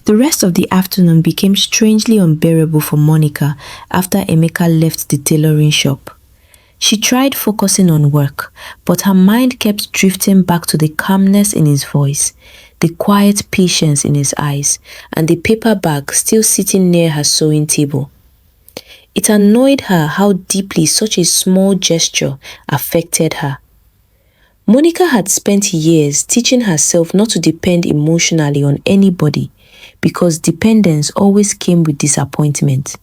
The rest of the afternoon became strangely unbearable for Monica after Emeka left the tailoring shop. She tried focusing on work, but her mind kept drifting back to the calmness in his voice, the quiet patience in his eyes, and the paper bag still sitting near her sewing table. It annoyed her how deeply such a small gesture affected her. Monica had spent years teaching herself not to depend emotionally on anybody because dependence always came with disappointment.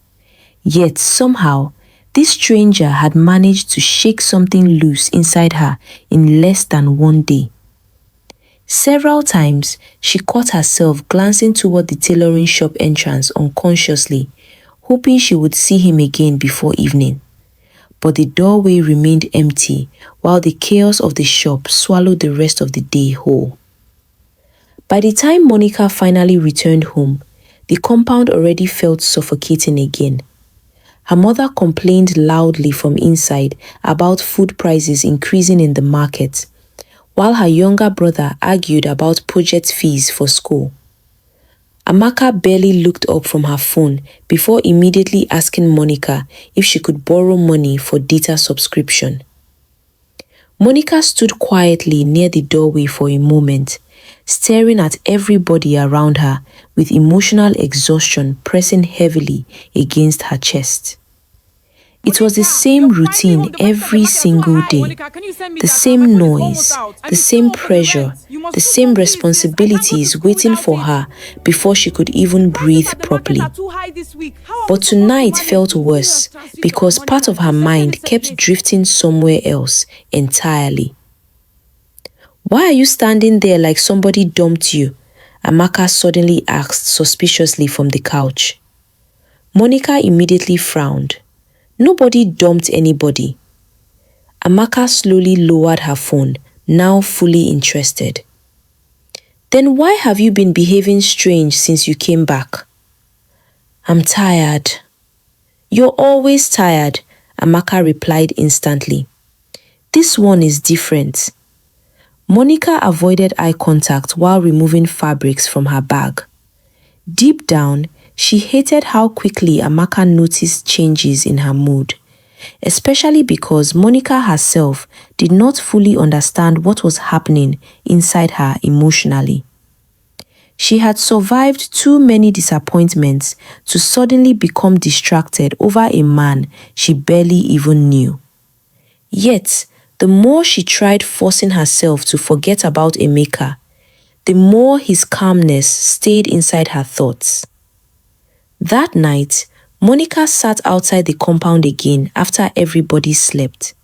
Yet somehow, this stranger had managed to shake something loose inside her in less than one day. Several times, she caught herself glancing toward the tailoring shop entrance unconsciously, hoping she would see him again before evening. But the doorway remained empty while the chaos of the shop swallowed the rest of the day whole. By the time Monica finally returned home, the compound already felt suffocating again. Her mother complained loudly from inside about food prices increasing in the market, while her younger brother argued about project fees for school. Amaka barely looked up from her phone before immediately asking Monica if she could borrow money for data subscription. Monica stood quietly near the doorway for a moment, staring at everybody around her with emotional exhaustion pressing heavily against her chest. It was the same routine every single day, the same noise, the same pressure, the same responsibilities waiting for her before she could even breathe properly. But tonight felt worse because part of her mind kept drifting somewhere else entirely. "Why are you standing there like somebody dumped you?" Amaka suddenly asked suspiciously from the couch. Monica immediately frowned. Nobody dumped anybody. Amaka slowly lowered her phone, now fully interested. "Then why have you been behaving strange since you came back?" "I'm tired." "You're always tired," Amaka replied instantly. "This one is different." Monica avoided eye contact while removing fabrics from her bag. Deep down, she hated how quickly Amaka noticed changes in her mood, especially because Monica herself did not fully understand what was happening inside her emotionally. She had survived too many disappointments to suddenly become distracted over a man she barely even knew. Yet, the more she tried forcing herself to forget about Emeka, the more his calmness stayed inside her thoughts. That night, Monica sat outside the compound again after everybody slept.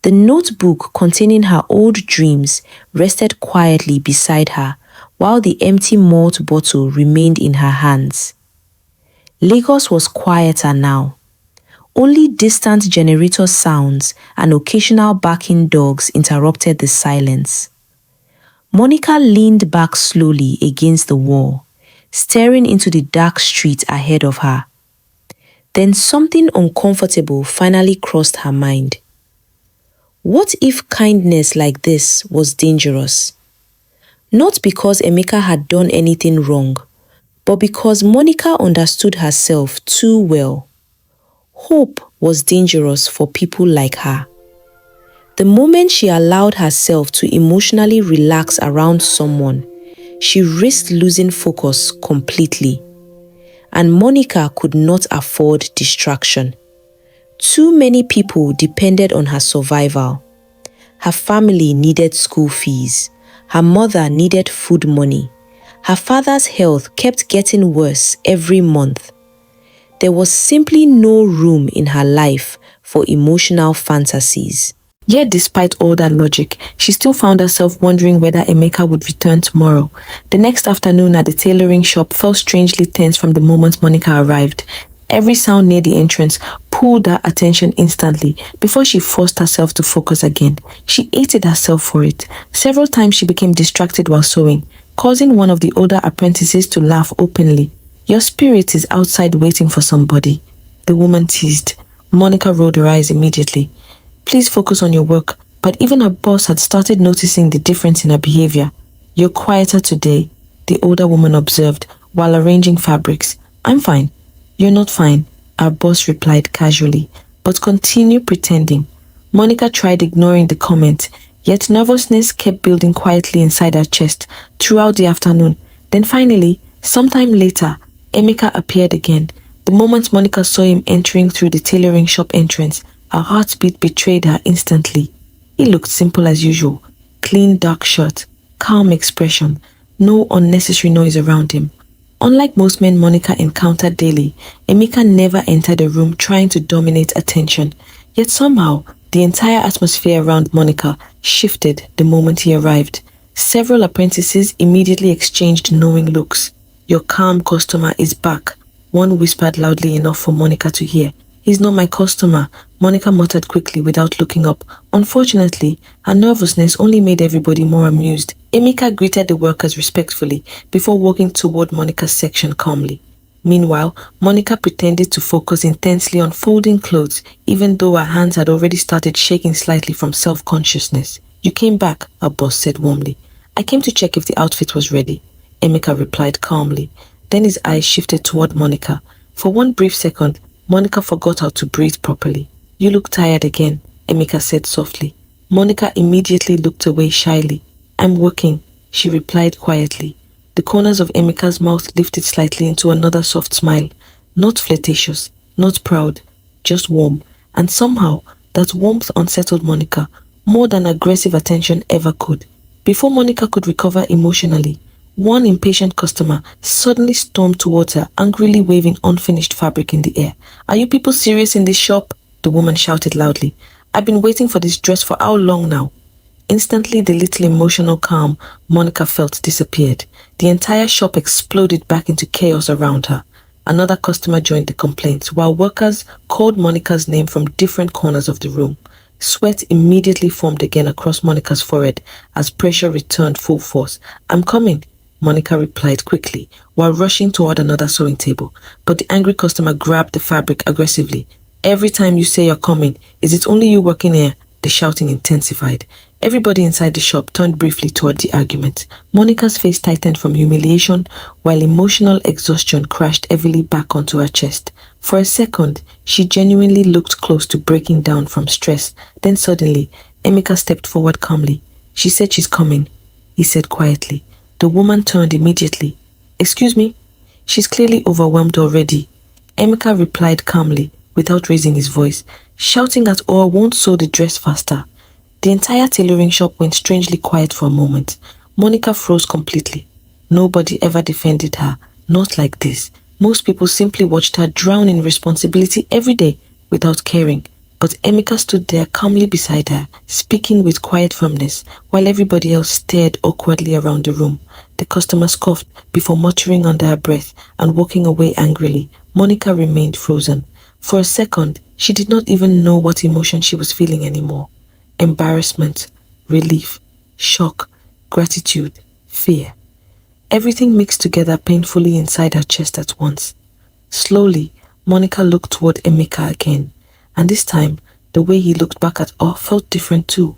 The notebook containing her old dreams rested quietly beside her, while the empty malt bottle remained in her hands. Lagos was quieter now. Only distant generator sounds and occasional barking dogs interrupted the silence. Monica leaned back slowly against the wall, staring into the dark street ahead of her. Then something uncomfortable finally crossed her mind. What if kindness like this was dangerous? Not because Emeka had done anything wrong, but because Monica understood herself too well. Hope was dangerous for people like her. The moment she allowed herself to emotionally relax around someone, she risked losing focus completely. And Monica could not afford distraction. Too many people depended on her survival. Her family needed school fees. Her mother needed food money. Her father's health kept getting worse every month. There was simply no room in her life for emotional fantasies. Yet despite all that logic, she still found herself wondering whether Emeka would return tomorrow. The next afternoon at the tailoring shop felt strangely tense from the moment Monica arrived. Every sound near the entrance pulled her attention instantly before she forced herself to focus again. She hated herself for it. Several times she became distracted while sewing, causing one of the older apprentices to laugh openly. "Your spirit is outside waiting for somebody," the woman teased. Monica rolled her eyes immediately. "Please focus on your work." But even her boss had started noticing the difference in her behavior. "You're quieter today," the older woman observed, while arranging fabrics. I'm fine. You're not fine, our boss replied casually, but continued pretending. Monica tried ignoring the comment, yet nervousness kept building quietly inside her chest throughout the afternoon. Then finally, sometime later, Emeka appeared again. The moment Monica saw him entering through the tailoring shop entrance, her heartbeat betrayed her instantly. He looked simple as usual. Clean dark shirt, calm expression, no unnecessary noise around him. Unlike most men Monica encountered daily, Emeka never entered a room trying to dominate attention. Yet somehow, the entire atmosphere around Monica shifted the moment he arrived. Several apprentices immediately exchanged knowing looks. "Your calm customer is back," one whispered loudly enough for Monica to hear. "He's not my customer," Monica muttered quickly without looking up. Unfortunately, her nervousness only made everybody more amused. Emeka greeted the workers respectfully before walking toward Monica's section calmly. Meanwhile, Monica pretended to focus intensely on folding clothes, even though her hands had already started shaking slightly from self-consciousness. "You came back," her boss said warmly. "I came to check if the outfit was ready," Emeka replied calmly. Then his eyes shifted toward Monica. For one brief second, Monica forgot how to breathe properly. "You look tired again," Emeka said softly. Monica immediately looked away shyly. "I'm working," she replied quietly. The corners of Emeka's mouth lifted slightly into another soft smile. Not flirtatious, not proud, just warm. And somehow, that warmth unsettled Monica more than aggressive attention ever could. Before Monica could recover emotionally, one impatient customer suddenly stormed towards her, angrily waving unfinished fabric in the air. "Are you people serious in this shop?" the woman shouted loudly. "I've been waiting for this dress for how long now?" Instantly, the little emotional calm Monica felt disappeared. The entire shop exploded back into chaos around her. Another customer joined the complaints, while workers called Monica's name from different corners of the room. Sweat immediately formed again across Monica's forehead as pressure returned full force. "I'm coming," Monica replied quickly, while rushing toward another sewing table. But the angry customer grabbed the fabric aggressively. "Every time you say you're coming, is it only you working here?" The shouting intensified. Everybody inside the shop turned briefly toward the argument. Monica's face tightened from humiliation, while emotional exhaustion crashed heavily back onto her chest. For a second, she genuinely looked close to breaking down from stress. Then suddenly, Emeka stepped forward calmly. "She said she's coming," he said quietly. The woman turned immediately. "Excuse me?" "She's clearly overwhelmed already," Emeka replied calmly, without raising his voice. "Shouting at all won't sew the dress faster." The entire tailoring shop went strangely quiet for a moment. Monica froze completely. Nobody ever defended her, not like this. Most people simply watched her drown in responsibility every day without caring. But Emeka stood there calmly beside her, speaking with quiet firmness, while everybody else stared awkwardly around the room. The customer scoffed before muttering under her breath and walking away angrily. Monica remained frozen. For a second, she did not even know what emotion she was feeling anymore. Embarrassment, relief, shock, gratitude, fear. Everything mixed together painfully inside her chest at once. Slowly, Monica looked toward Emeka again, and this time, the way he looked back at her felt different too.